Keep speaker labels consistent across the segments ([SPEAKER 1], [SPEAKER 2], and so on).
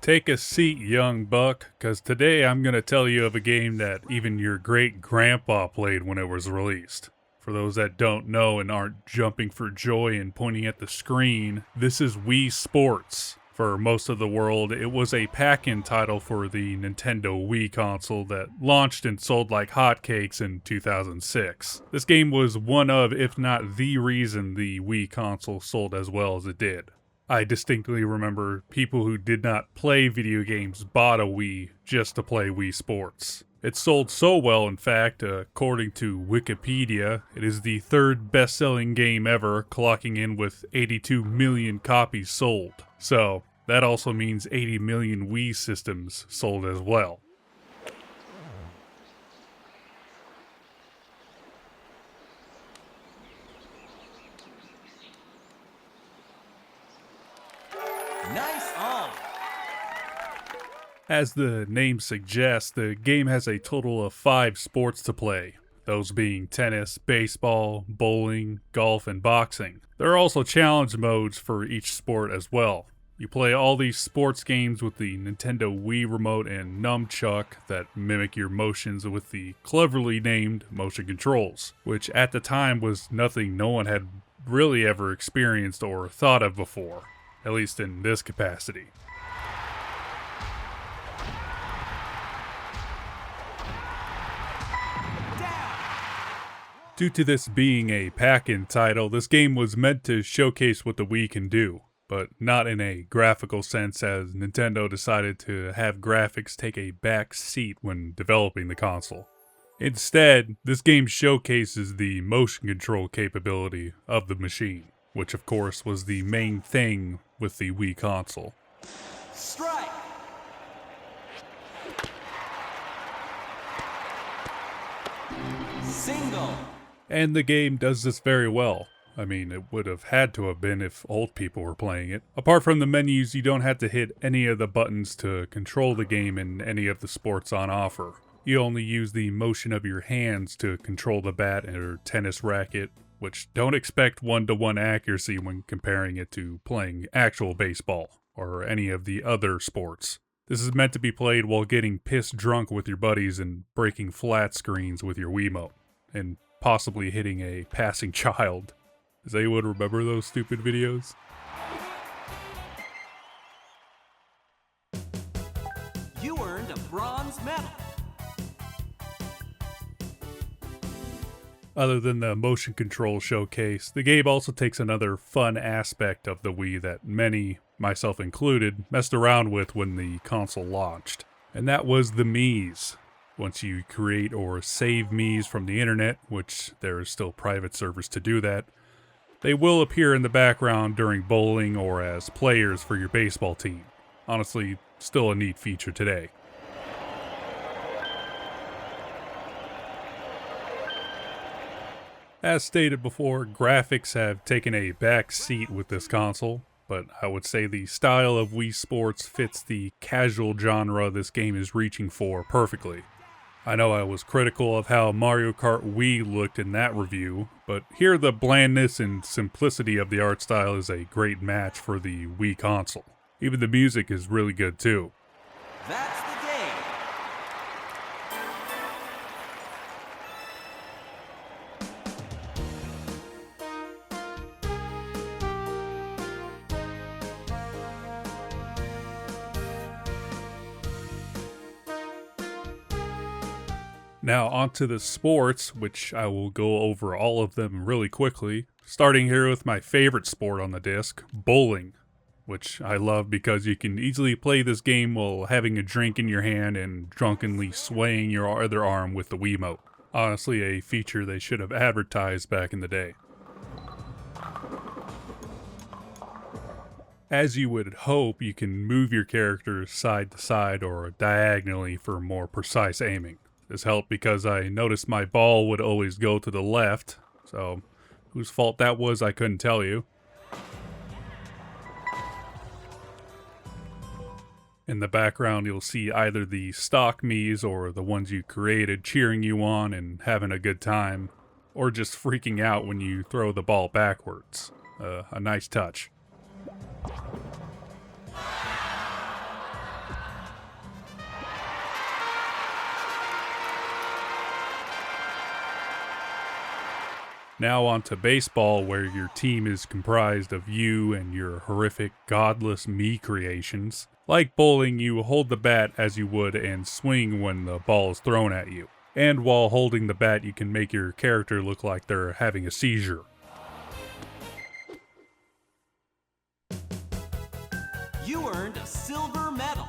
[SPEAKER 1] Take a seat, young buck, because today I'm going to tell you of a game that even your great-grandpa played when it was released. For those that don't know and aren't jumping for joy and pointing at the screen, this is Wii Sports. For most of the world, it was a pack-in title for the Nintendo Wii console that launched and sold like hotcakes in 2006. This game was one of, if not the reason the Wii console sold as well as it did. I distinctly remember people who did not play video games bought a Wii just to play Wii Sports. It sold so well, in fact, according to Wikipedia, it is the third best-selling game ever, clocking in with 82 million copies sold. So, that also means 80 million Wii systems sold as well.
[SPEAKER 2] Nice on!
[SPEAKER 1] As the name suggests, the game has a total of 5 sports to play, those being tennis, baseball, bowling, golf, and boxing. There are also challenge modes for each sport as well. You play all these sports games with the Nintendo Wii remote and nunchuck that mimic your motions with the cleverly named motion controls, which at the time was nothing no one had really ever experienced or thought of before, at least in this capacity. Due to this being a pack-in title, this game was meant to showcase what the Wii can do, but not in a graphical sense, as Nintendo decided to have graphics take a back seat when developing the console. Instead, this game showcases the motion control capability of the machine, which of course was the main thing with the Wii console.
[SPEAKER 2] Strike! Single!
[SPEAKER 1] And the game does this very well. I mean, it would have had to have been if old people were playing it. Apart from the menus, you don't have to hit any of the buttons to control the game in any of the sports on offer. You only use the motion of your hands to control the bat or tennis racket, which don't expect one-to-one accuracy when comparing it to playing actual baseball or any of the other sports. This is meant to be played while getting pissed drunk with your buddies and breaking flat screens with your Wiimote, and possibly hitting a passing child. Does anyone remember those stupid videos?
[SPEAKER 2] You earned a bronze medal!
[SPEAKER 1] Other than the motion control showcase, the game also takes another fun aspect of the Wii that many, myself included, messed around with when the console launched. And that was the Miis. Once you create or save Miis from the internet, which there is still private servers to do that, they will appear in the background during bowling or as players for your baseball team. Honestly, still a neat feature today. As stated before, graphics have taken a back seat with this console, but I would say the style of Wii Sports fits the casual genre this game is reaching for perfectly. I know I was critical of how Mario Kart Wii looked in that review, but here the blandness and simplicity of the art style is a great match for the Wii console. Even the music is really good too.
[SPEAKER 2] That's the game!
[SPEAKER 1] Now onto the sports, which I will go over all of them really quickly, starting here with my favorite sport on the disc, bowling, which I love because you can easily play this game while having a drink in your hand and drunkenly swaying your other arm with the Wiimote. Honestly, a feature they should have advertised back in the day. As you would hope, you can move your character side to side or diagonally for more precise aiming. This helped because I noticed my ball would always go to the left, so whose fault that was I couldn't tell you. In the background you'll see either the stock Miis or the ones you created cheering you on and having a good time, or just freaking out when you throw the ball backwards. A nice touch. Now on to baseball, where your team is comprised of you and your horrific, godless me creations. Like bowling, you hold the bat as you would and swing when the ball is thrown at you. And while holding the bat, you can make your character look like they're having a seizure.
[SPEAKER 2] You earned a silver medal.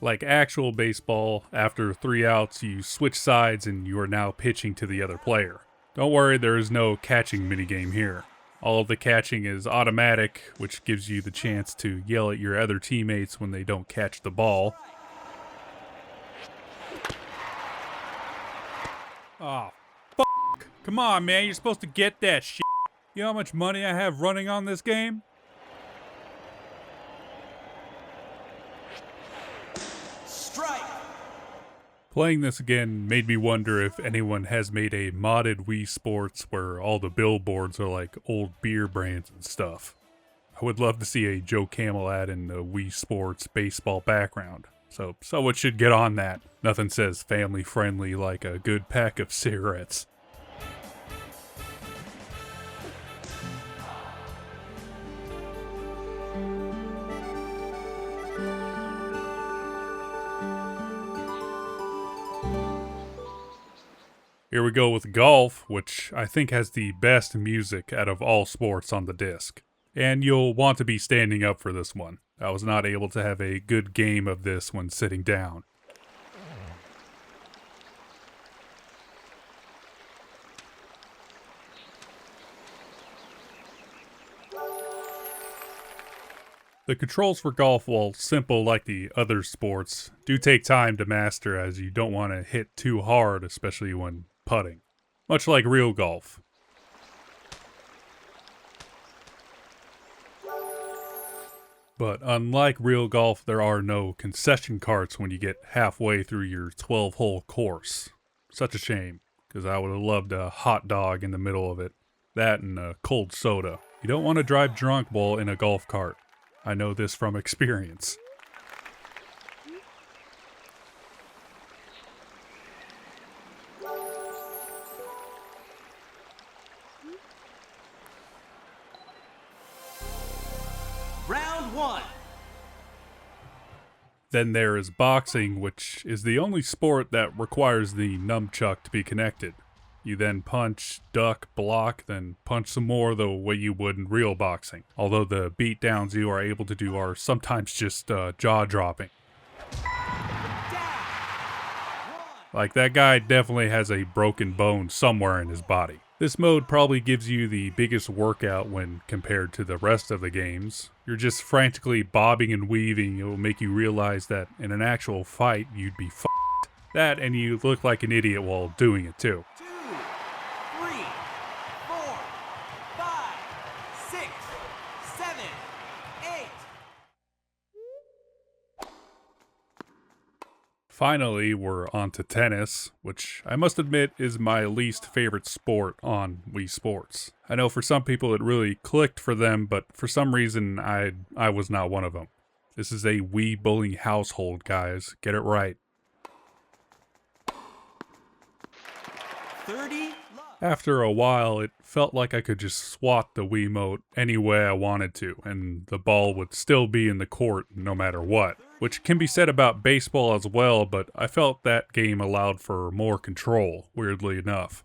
[SPEAKER 1] Like actual baseball, after 3 outs, you switch sides and you are now pitching to the other player. Don't worry, there is no catching minigame here. All of the catching is automatic, which gives you the chance to yell at your other teammates when they don't catch the ball. Oh, fuck. Come on, man, you're supposed to get that shit. You know how much money I have running on this game?
[SPEAKER 2] Strike.
[SPEAKER 1] Playing this again made me wonder if anyone has made a modded Wii Sports where all the billboards are like old beer brands and stuff. I would love to see a Joe Camel ad in the Wii Sports baseball background. So someone should get on that. Nothing says family friendly like a good pack of cigarettes. Here we go with golf, which I think has the best music out of all sports on the disc. And you'll want to be standing up for this one. I was not able to have a good game of this when sitting down. The controls for golf, while simple like the other sports, do take time to master as you don't want to hit too hard, especially when putting. Much like real golf. But unlike real golf, there are no concession carts when you get halfway through your 12-hole course. Such a shame, because I would have loved a hot dog in the middle of it. That and a cold soda. You don't want to drive drunk while in a golf cart. I know this from experience.
[SPEAKER 2] Round 1.
[SPEAKER 1] Then there is boxing, which is the only sport that requires the nunchuck to be connected. You then punch, duck, block, then punch some more the way you would in real boxing. Although the beatdowns you are able to do are sometimes just jaw-dropping. Like, that guy definitely has a broken bone somewhere in his body. This mode probably gives you the biggest workout when compared to the rest of the games. You're just frantically bobbing and weaving. It will make you realize that in an actual fight, you'd be f***ed. That, and you look like an idiot while doing it too.
[SPEAKER 2] 2, 3, 4, 5, 6, 7, 8.
[SPEAKER 1] Finally, we're on to tennis, which I must admit is my least favorite sport on Wii Sports. I know for some people it really clicked for them, but for some reason I was not one of them. This is a Wii bowling household, guys. Get it right.
[SPEAKER 2] 30.
[SPEAKER 1] After a while, it felt like I could just swat the Wiimote any way I wanted to, and the ball would still be in the court no matter what. Which can be said about baseball as well, but I felt that game allowed for more control, weirdly enough.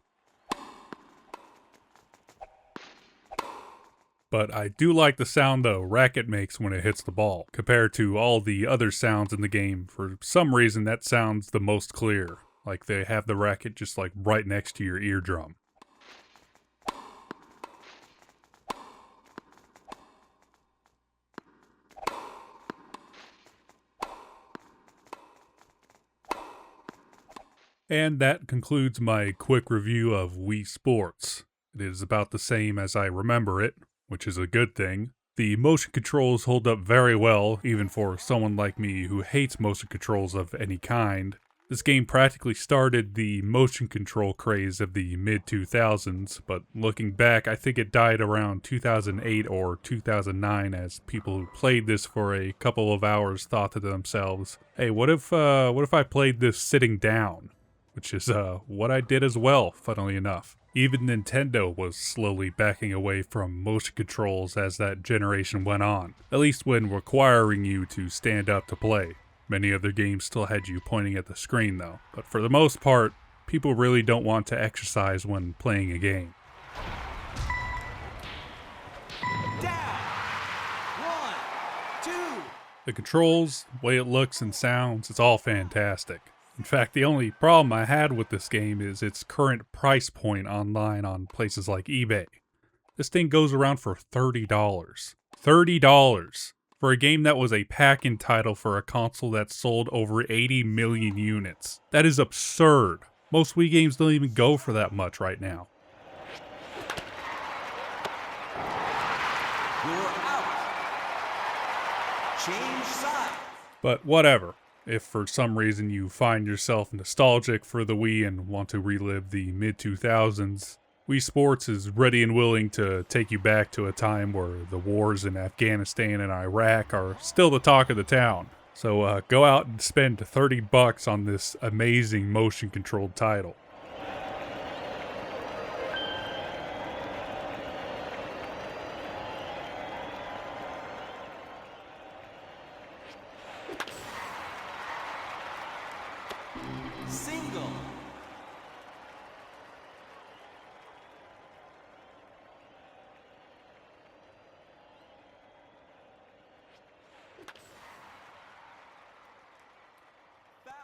[SPEAKER 1] But I do like the sound the racket makes when it hits the ball. Compared to all the other sounds in the game, for some reason that sounds the most clear. Like they have the racket just like right next to your eardrum. And that concludes my quick review of Wii Sports. It is about the same as I remember it, which is a good thing. The motion controls hold up very well, even for someone like me who hates motion controls of any kind. This game practically started the motion control craze of the mid-2000s, but looking back, I think it died around 2008 or 2009 as people who played this for a couple of hours thought to themselves, hey, what if I played this sitting down? which is what I did as well, funnily enough. Even Nintendo was slowly backing away from motion controls as that generation went on, at least when requiring you to stand up to play. Many other games still had you pointing at the screen though, but for the most part, people really don't want to exercise when playing a game.
[SPEAKER 2] Down. 1, 2.
[SPEAKER 1] The controls, the way it looks and sounds, it's all fantastic. In fact, the only problem I had with this game is its current price point online on places like eBay. This thing goes around for $30. $30! For a game that was a pack-in title for a console that sold over 80 million units. That is absurd. Most Wii games don't even go for that much right now.
[SPEAKER 2] You're out. Change sides.
[SPEAKER 1] But whatever. If for some reason you find yourself nostalgic for the Wii and want to relive the mid-2000s, Wii Sports is ready and willing to take you back to a time where the wars in Afghanistan and Iraq are still the talk of the town. So go out and spend $30 on this amazing motion-controlled title.